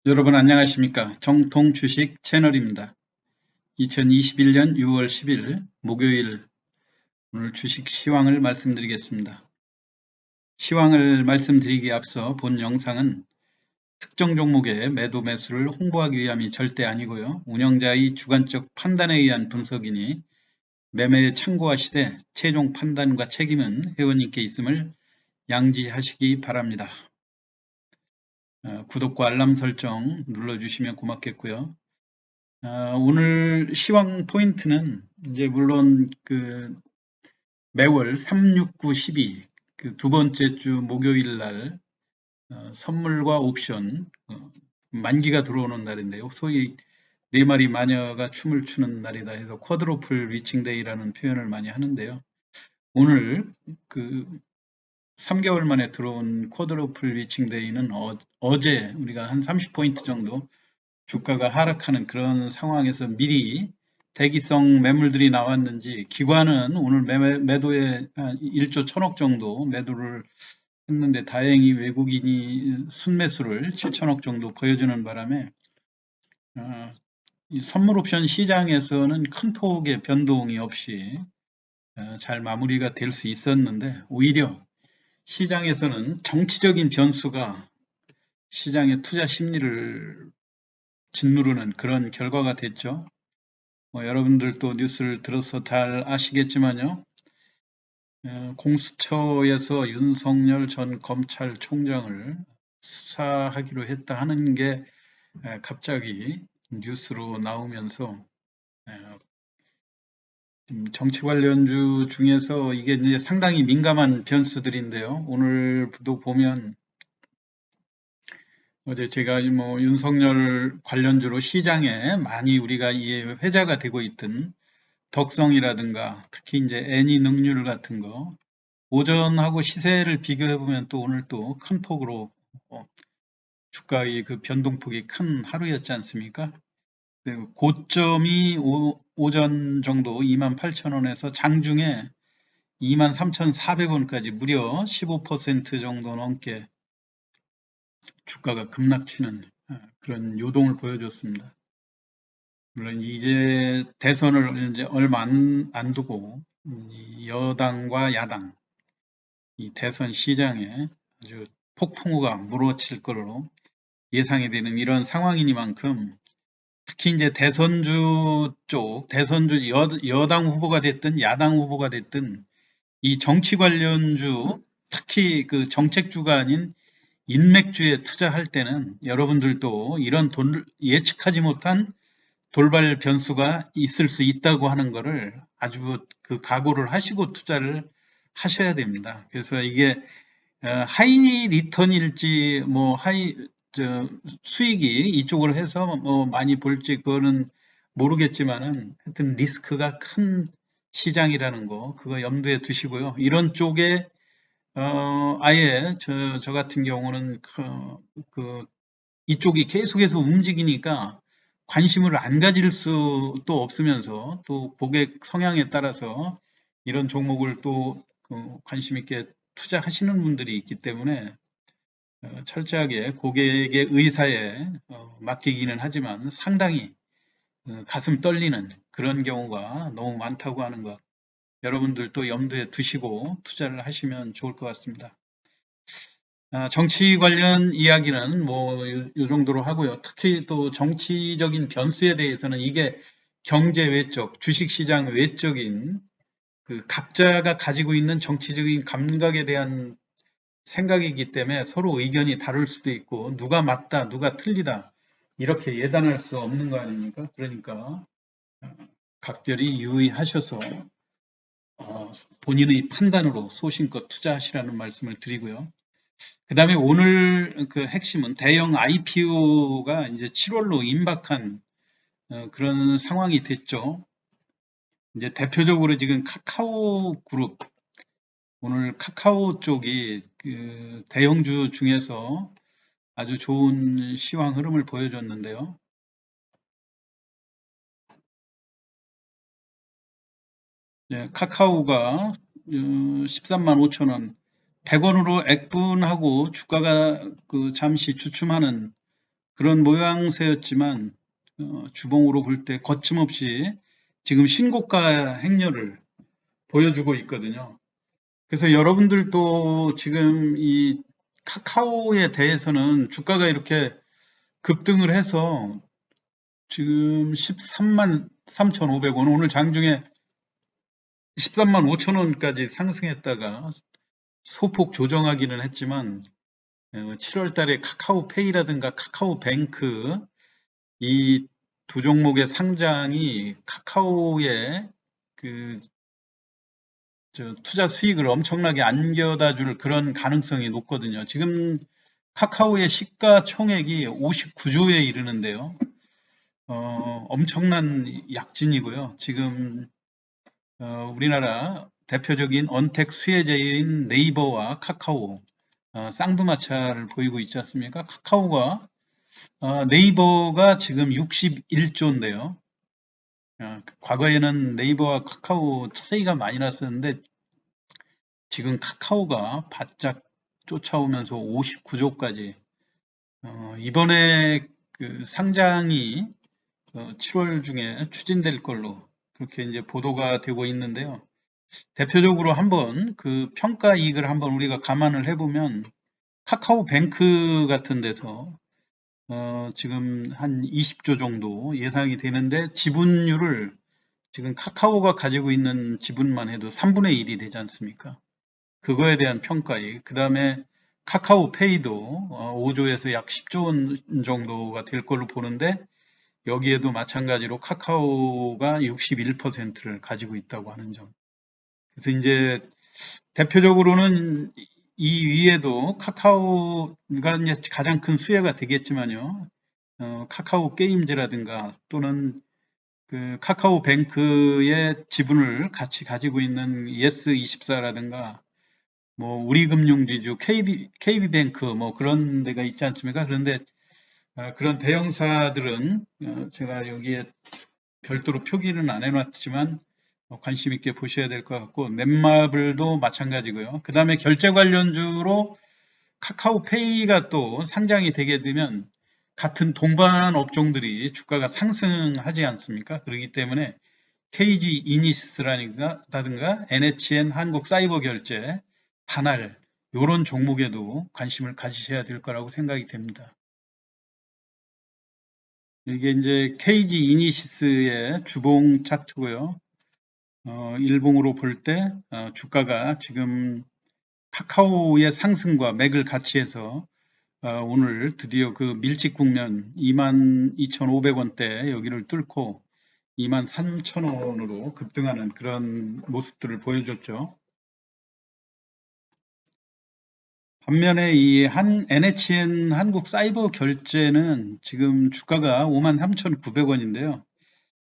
여러분 안녕하십니까? 정통 주식 채널입니다. 2021년 6월 10일 목요일 오늘 주식 시황을 말씀드리겠습니다. 시황을 말씀드리기에 앞서 본 영상은 특정 종목의 매도 매수를 홍보하기 위함이 절대 아니고요. 운영자의 주관적 판단에 의한 분석이니 매매에 참고하시되 최종 판단과 책임은 회원님께 있음을 양지하시기 바랍니다. 구독과 알람 설정 눌러주시면 고맙겠고요. 오늘 시황 포인트는 이제 물론 매월 3, 6, 9, 12 두 번째 주 목요일 날 선물과 옵션 만기가 들어오는 날인데요. 소위 네 마리 마녀가 춤을 추는 날이다 해서 쿼드로플 위칭데이라는 표현을 많이 하는데요. 오늘 3개월 만에 들어온 쿼드로플 위칭데이는 어제 우리가 한 30포인트 정도 주가가 하락하는 그런 상황에서 미리 대기성 매물들이 나왔는지 기관은 오늘 매도에 1조 1000억 정도 매도를 했는데 다행히 외국인이 순매수를 7천억 정도 보여주는 바람에 이 선물 옵션 시장에서는 큰 폭의 변동이 없이 잘 마무리가 될 수 있었는데 오히려 시장에서는 정치적인 변수가 시장의 투자 심리를 짓누르는 그런 결과가 됐죠. 여러분들도 뉴스를 들어서 잘 아시겠지만요. 공수처에서 윤석열 전 검찰총장을 수사하기로 했다 하는 게 갑자기 뉴스로 나오면서 정치 관련주 중에서 이게 이제 상당히 민감한 변수들인데요. 오늘도 보면 어제 제가 윤석열 관련주로 시장에 많이 우리가 회자가 되고 있던 덕성이라든가 특히 이제 애니 능률 같은 거 오전하고 시세를 비교해 보면 또 오늘 또 큰 폭으로 주가의 그 변동폭이 큰 하루였지 않습니까? 고점이 오전 정도 28,000원에서 장중에 23,400원까지 무려 15% 정도 넘게 주가가 급락치는 그런 요동을 보여줬습니다. 물론 이제 대선을 이제 얼마 안 두고 여당과 야당 이 대선 시장에 아주 폭풍우가 물어칠 것으로 예상이 되는 이런 상황이니만큼 특히 이제 대선주 쪽, 대선주 여당 후보가 됐든 야당 후보가 됐든 이 정치 관련주 특히 그 정책주가 아닌 인맥주에 투자할 때는 여러분들도 이런 예측하지 못한 돌발 변수가 있을 수 있다고 하는 것을 아주 그 각오를 하시고 투자를 하셔야 됩니다. 그래서 이게 하이 리턴일지 뭐 수익이 이쪽으로 해서 뭐 많이 볼지 그거는 모르겠지만은 하여튼 리스크가 큰 시장이라는 거 그거 염두에 두시고요. 이런 쪽에 아예 저 같은 경우는 이쪽이 계속해서 움직이니까 관심을 안 가질 수도 없으면서 또 고객 성향에 따라서 이런 종목을 또 관심 있게 투자하시는 분들이 있기 때문에 철저하게 고객의 의사에 맡기기는 하지만 상당히 가슴 떨리는 그런 경우가 너무 많다고 하는 것 여러분들도 염두에 두시고 투자를 하시면 좋을 것 같습니다. 정치 관련 이야기는 뭐 이 정도로 하고요. 특히 또 정치적인 변수에 대해서는 이게 경제 외적, 주식시장 외적인 그 각자가 가지고 있는 정치적인 감각에 대한 생각이기 때문에 서로 의견이 다를 수도 있고 누가 맞다, 누가 틀리다 이렇게 예단할 수 없는 거 아닙니까? 그러니까 각별히 유의하셔서 본인의 판단으로 소신껏 투자하시라는 말씀을 드리고요. 그 다음에 오늘 그 핵심은 대형 IPO가 이제 7월로 임박한 그런 상황이 됐죠. 이제 대표적으로 지금 카카오 그룹, 오늘 카카오 쪽이 그 대형주 중에서 아주 좋은 시황 흐름을 보여줬는데요. 카카오가 13만 5천 원, 100원으로 액분하고 주가가 그 잠시 주춤하는 그런 모양새였지만 주봉으로 볼 때 거침없이 지금 신고가 행렬을 보여주고 있거든요. 그래서 여러분들도 지금 이 카카오에 대해서는 주가가 이렇게 급등을 해서 지금 13만 3,500원, 오늘 장중에 13만 5천 원까지 상승했다가 소폭 조정하기는 했지만 7월 달에 카카오페이라든가 카카오뱅크 이 두 종목의 상장이 카카오의 그 투자 수익을 엄청나게 안겨다 줄 그런 가능성이 높거든요. 지금 카카오의 시가총액이 59조에 이르는데요. 엄청난 약진이고요. 지금 우리나라 대표적인 언택 수혜자인 네이버와 카카오 쌍두마차를 보이고 있지 않습니까? 카카오가 네이버가 지금 61조인데요. 과거에는 네이버와 카카오 차이가 많이 났었는데 지금 카카오가 바짝 쫓아오면서 59조까지 이번에 그 상장이 7월 중에 추진될 걸로 그렇게 이제 보도가 되고 있는데요. 대표적으로 한번 그 평가 이익을 한번 우리가 감안을 해보면 카카오뱅크 같은 데서 지금 한 20조 정도 예상이 되는데 지분율을 지금 카카오가 가지고 있는 지분만 해도 3분의 1이 되지 않습니까? 그거에 대한 평가이익. 그 다음에 카카오페이도 5조에서 약 10조 원 정도가 될 걸로 보는데 여기에도 마찬가지로 카카오가 61%를 가지고 있다고 하는 점. 그래서 이제 대표적으로는 이 위에도 카카오가 이제 가장 큰 수혜가 되겠지만요. 카카오 게임즈라든가 또는 그 카카오뱅크의 지분을 같이 가지고 있는 예스24라든가 뭐 우리금융지주 KB뱅크 뭐 그런 데가 있지 않습니까? 그런데 그런 대형사들은 제가 여기에 별도로 표기는 안 해놨지만 관심 있게 보셔야 될 것 같고 넷마블도 마찬가지고요. 그 다음에 결제 관련주로 카카오페이가 또 상장이 되게 되면 같은 동반 업종들이 주가가 상승하지 않습니까? 그렇기 때문에 KG 이니시스라든가 NHN 한국사이버결제, 반할 이런 종목에도 관심을 가지셔야 될 거라고 생각이 됩니다. 이게 이제 KG 이니시스의 주봉 차트고요. 일봉으로 볼 때 주가가 지금 카카오의 상승과 맥을 같이 해서 오늘 드디어 그 밀집 국면 22,500원대 여기를 뚫고 23,000원으로 급등하는 그런 모습들을 보여줬죠. 반면에 이 NHN 한국 사이버 결제는 지금 주가가 53,900원인데요.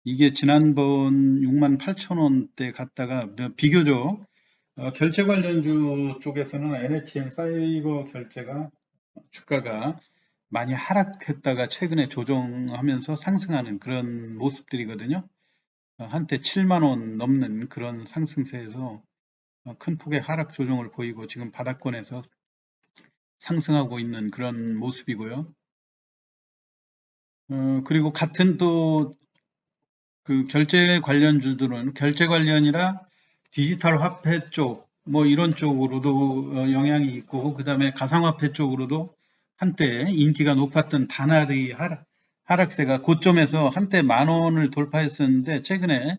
이게 지난번 68,000원대 갔다가 비교적 결제 관련주 쪽에서는 NHN 사이버 결제가 주가가 많이 하락했다가 최근에 조정하면서 상승하는 그런 모습들이거든요. 한때 7만 원 넘는 그런 상승세에서 큰 폭의 하락 조정을 보이고 지금 바닥권에서 상승하고 있는 그런 모습이고요. 그리고 같은 또 그 결제 관련주들은 결제 관련이라 디지털 화폐 쪽, 뭐 이런 쪽으로도 영향이 있고, 그 다음에 가상화폐 쪽으로도 한때 인기가 높았던 다날의 하락세가 고점에서 한때 10,000원을 돌파했었는데, 최근에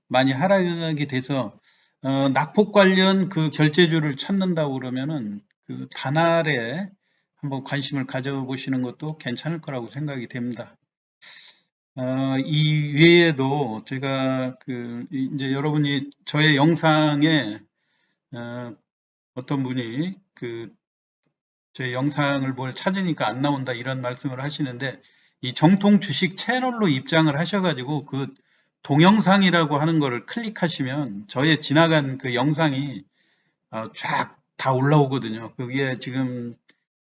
많이 하락이 돼서, 낙폭 관련 그 결제주를 찾는다고 그러면은 그 다날에 한번 관심을 가져보시는 것도 괜찮을 거라고 생각이 됩니다. 이 외에도 제가 이제 여러분이 저의 영상에 어떤 분이 제 영상을 뭘 찾으니까 안 나온다 이런 말씀을 하시는데 이 정통 주식 채널로 입장을 하셔가지고 그 동영상이라고 하는 거를 클릭하시면 저의 지나간 그 영상이 쫙 다 올라오거든요. 거기에 지금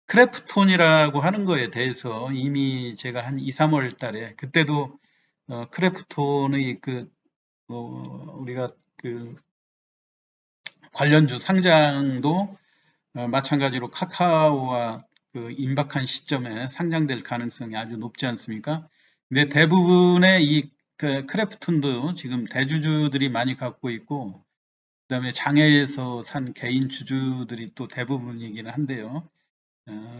크래프톤이라고 하는 거에 대해서 이미 제가 한 2, 3월 달에 그때도 크래프톤의 우리가 그 관련주 상장도 마찬가지로 카카오와 그 임박한 시점에 상장될 가능성이 아주 높지 않습니까? 근데 대부분의 그 크래프톤도 지금 대주주들이 많이 갖고 있고, 그다음에 장외에서 산 개인 주주들이 또 대부분이기는 한데요.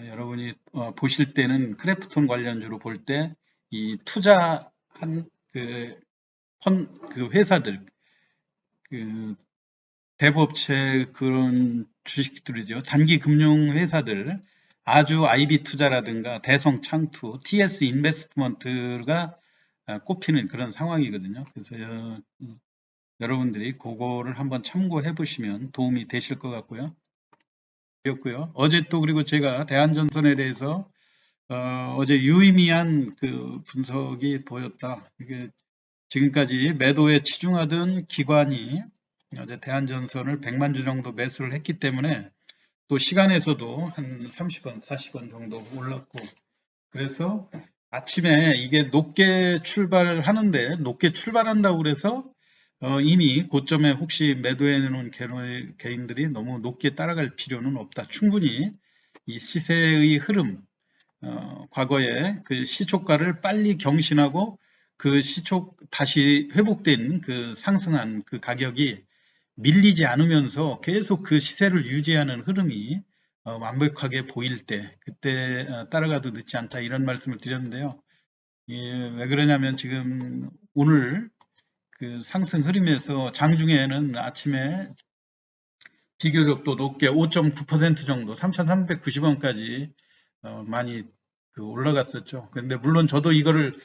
여러분이 보실 때는 크래프톤 관련주로 볼 때 이 투자한 그 회사들, 그 대부업체 그런 주식들이죠. 단기 금융 회사들, 아주 IB 투자라든가 대성 창투, TS 인베스트먼트가 꼽히는 그런 상황이거든요. 그래서 여러분들이 그거를 한번 참고해 보시면 도움이 되실 것 같고요. 어제 또 그리고 제가 대한전선에 대해서 어제 유의미한 그 분석이 보였다. 이게 지금까지 매도에 치중하던 기관이 어제 대한전선을 100만 주 정도 매수를 했기 때문에 또 시간에서도 한 30원, 40원 정도 올랐고, 그래서 아침에 이게 높게 출발하는데, 높게 출발한다고 그래서 이미 고점에 혹시 매도해 놓은 개인들이 너무 높게 따라갈 필요는 없다. 충분히 이 시세의 흐름, 과거에 그 시초가를 빨리 경신하고 그 다시 회복된 그 상승한 그 가격이 밀리지 않으면서 계속 그 시세를 유지하는 흐름이 완벽하게 보일 때, 그때 따라가도 늦지 않다, 이런 말씀을 드렸는데요. 왜 그러냐면 지금 오늘 그 상승 흐름에서 장중에는 아침에 비교적 또 높게 5.9% 정도, 3,390원까지 많이 올라갔었죠. 그런데 물론 저도 이거를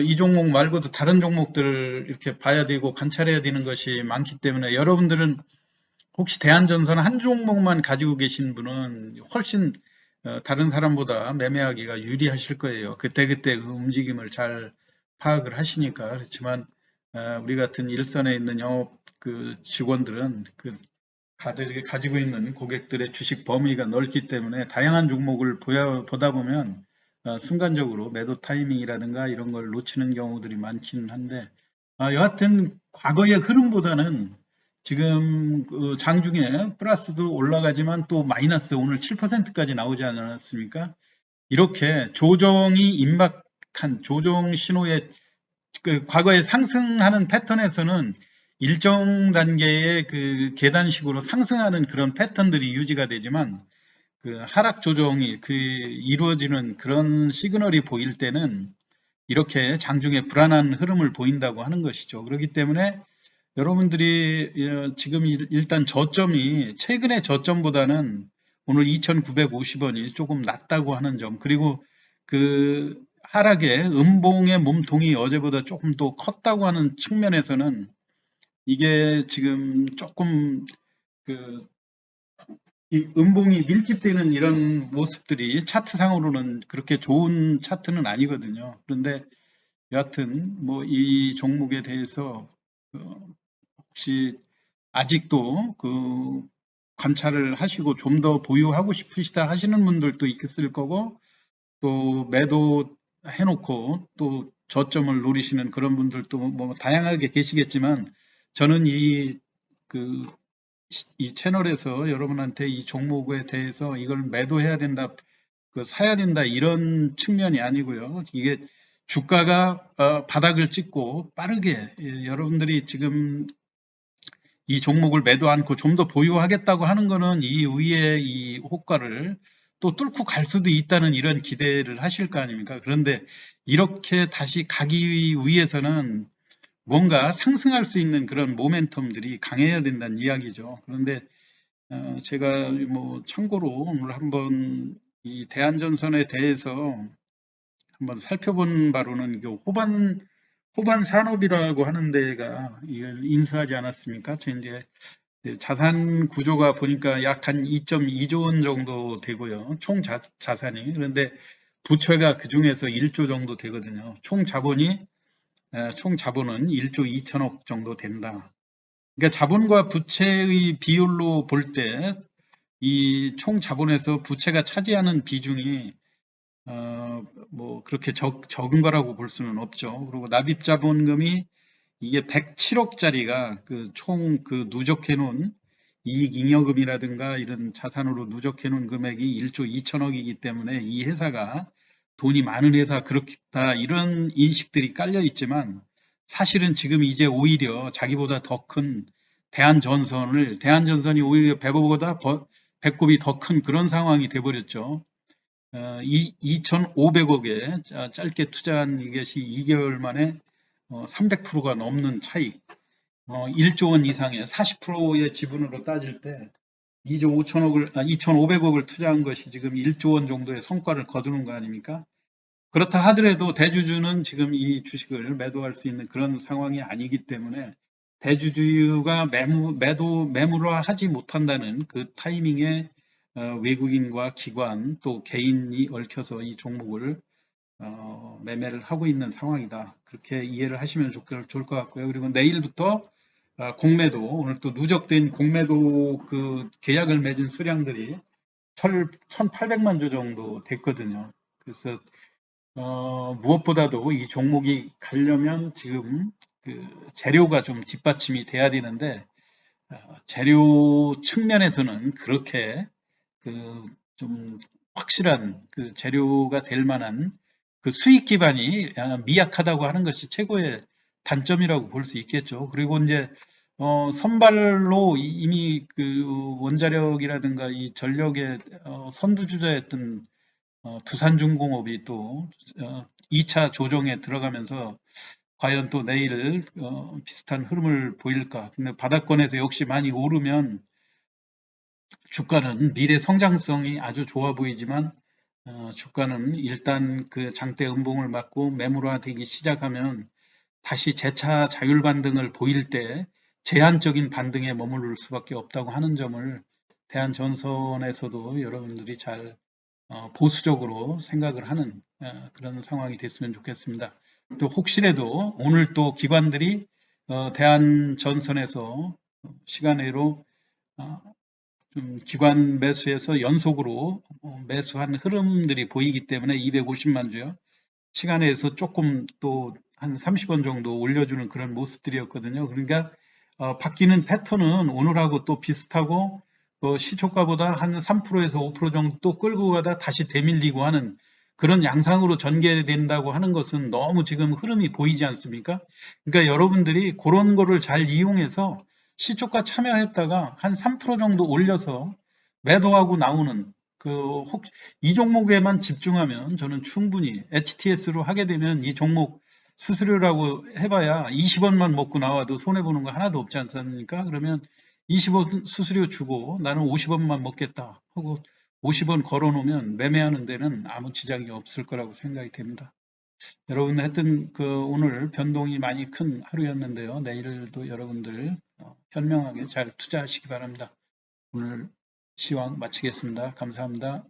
이 종목 말고도 다른 종목들을 이렇게 봐야 되고 관찰해야 되는 것이 많기 때문에, 여러분들은 혹시 대한전선 한 종목만 가지고 계신 분은 훨씬 다른 사람보다 매매하기가 유리하실 거예요. 그때그때 그 움직임을 잘 파악을 하시니까. 그렇지만 우리 같은 일선에 있는 영업 그 직원들은 그 가지고 있는 고객들의 주식 범위가 넓기 때문에 다양한 종목을 보다 보면 순간적으로 매도 타이밍이라든가 이런 걸 놓치는 경우들이 많기는 한데, 여하튼 과거의 흐름보다는 지금 그 장중에 플러스도 올라가지만 또 마이너스 오늘 7%까지 나오지 않았습니까? 이렇게 조정이 임박한 조정 신호의 그 과거에 상승하는 패턴에서는 일정 단계의 그 계단식으로 상승하는 그런 패턴들이 유지가 되지만, 그 하락 조정이 이루어지는 그런 시그널이 보일 때는 이렇게 장중에 불안한 흐름을 보인다고 하는 것이죠. 그렇기 때문에 여러분들이 지금 일단 저점이 최근의 저점보다는 오늘 2,950원이 조금 낮다고 하는 점, 그리고 그 하락의 음봉의 몸통이 어제보다 조금 더 컸다고 하는 측면에서는 이게 지금 조금 그 이 음봉이 밀집되는 이런 모습들이 차트상으로는 그렇게 좋은 차트는 아니거든요. 그런데 여하튼 뭐 이 종목에 대해서 혹시 아직도 그 관찰을 하시고 좀 더 보유하고 싶으시다 하시는 분들도 있을 거고, 또 매도 해놓고 또 저점을 노리시는 그런 분들도 뭐 다양하게 계시겠지만, 저는 이 채널에서 여러분한테 이 종목에 대해서 이걸 매도해야 된다, 사야 된다, 이런 측면이 아니고요. 이게 주가가 바닥을 찍고 빠르게 여러분들이 지금 이 종목을 매도 않고 좀 더 보유하겠다고 하는 거는 이 위에 이 호가를 또 뚫고 갈 수도 있다는 이런 기대를 하실 거 아닙니까? 그런데 이렇게 다시 가기 위해서는 뭔가 상승할 수 있는 그런 모멘텀들이 강해야 된다는 이야기죠. 그런데 제가 뭐 참고로 오늘 한번 이 대한전선에 대해서 한번 살펴본 바로는 호반 산업이라고 하는 데가 이걸 인수하지 않았습니까? 이제 자산 구조가 보니까 약 한 2.2조 원 정도 되고요. 총 자산이. 그런데 부채가 그 중에서 1조 정도 되거든요. 총 자본은 1조 2천억 정도 된다. 그러니까 자본과 부채의 비율로 볼 때 이 총 자본에서 부채가 차지하는 비중이 뭐 그렇게 적은 거라고 볼 수는 없죠. 그리고 납입 자본금이 이게 107억짜리가 총 누적해 놓은 이익잉여금이라든가 이런 자산으로 누적해 놓은 금액이 1조 2천억이기 때문에 이 회사가 돈이 많은 회사 그렇다 이런 인식들이 깔려 있지만 사실은 지금 이제 오히려 자기보다 더 큰 대한전선이 오히려 배보다 배꼽이 더 큰 그런 상황이 돼버렸죠. 2,500억에 짧게 투자한 이것이 2개월 만에 300%가 넘는 차이, 1조 원 이상의 40%의 지분으로 따질 때 2,500억을 투자한 것이 지금 1조 원 정도의 성과를 거두는 거 아닙니까? 그렇다 하더라도 대주주는 지금 이 주식을 매도할 수 있는 그런 상황이 아니기 때문에 대주주가 매물화 하지 못한다는 그 타이밍에 외국인과 기관 또 개인이 얽혀서 이 종목을 매매를 하고 있는 상황이다. 그렇게 이해를 하시면 좋을 것 같고요. 그리고 내일부터 공매도, 오늘 또 누적된 공매도 그 계약을 맺은 수량들이 1,800만 주 정도 됐거든요. 그래서 무엇보다도 이 종목이 가려면 지금 그 재료가 좀 뒷받침이 돼야 되는데 재료 측면에서는 그렇게 그 좀 확실한 그 재료가 될 만한 그 수익 기반이 미약하다고 하는 것이 최고의 단점이라고 볼 수 있겠죠. 그리고 이제 선발로 이미 그 원자력이라든가 이 전력의 선두주자였던 두산중공업이 또 2차 조정에 들어가면서 과연 또 내일 비슷한 흐름을 보일까? 근데 바닥권에서 역시 많이 오르면 주가는 미래 성장성이 아주 좋아 보이지만 주가는 일단 그 장대 음봉을 맞고 매물화되기 시작하면 다시 재차 자율 반등을 보일 때 제한적인 반등에 머무를 수밖에 없다고 하는 점을 대한전선에서도 여러분들이 잘 보수적으로 생각을 하는 그런 상황이 됐으면 좋겠습니다. 또 혹시라도 오늘 또 기관들이 대한전선에서 시간외로 좀 기관 매수에서 연속으로 매수한 흐름들이 보이기 때문에 250만 주요. 시간에서 조금 또 한 30원 정도 올려주는 그런 모습들이었거든요. 그러니까 바뀌는 패턴은 오늘하고 또 비슷하고 시초가보다 한 3%에서 5% 정도 또 끌고 가다 다시 되밀리고 하는 그런 양상으로 전개된다고 하는 것은 너무 지금 흐름이 보이지 않습니까? 그러니까 여러분들이 그런 거를 잘 이용해서 시초가 참여했다가 한 3% 정도 올려서 매도하고 나오는 이 종목에만 집중하면 저는 충분히 HTS로 하게 되면 이 종목 수수료라고 해봐야 20원만 먹고 나와도 손해보는 거 하나도 없지 않습니까? 그러면 20원 수수료 주고 나는 50원만 먹겠다 하고 50원 걸어놓으면 매매하는 데는 아무 지장이 없을 거라고 생각이 됩니다. 여러분 하여튼 오늘 변동이 많이 큰 하루였는데요. 내일도 여러분들 현명하게 잘 투자하시기 바랍니다. 오늘 시황 마치겠습니다. 감사합니다.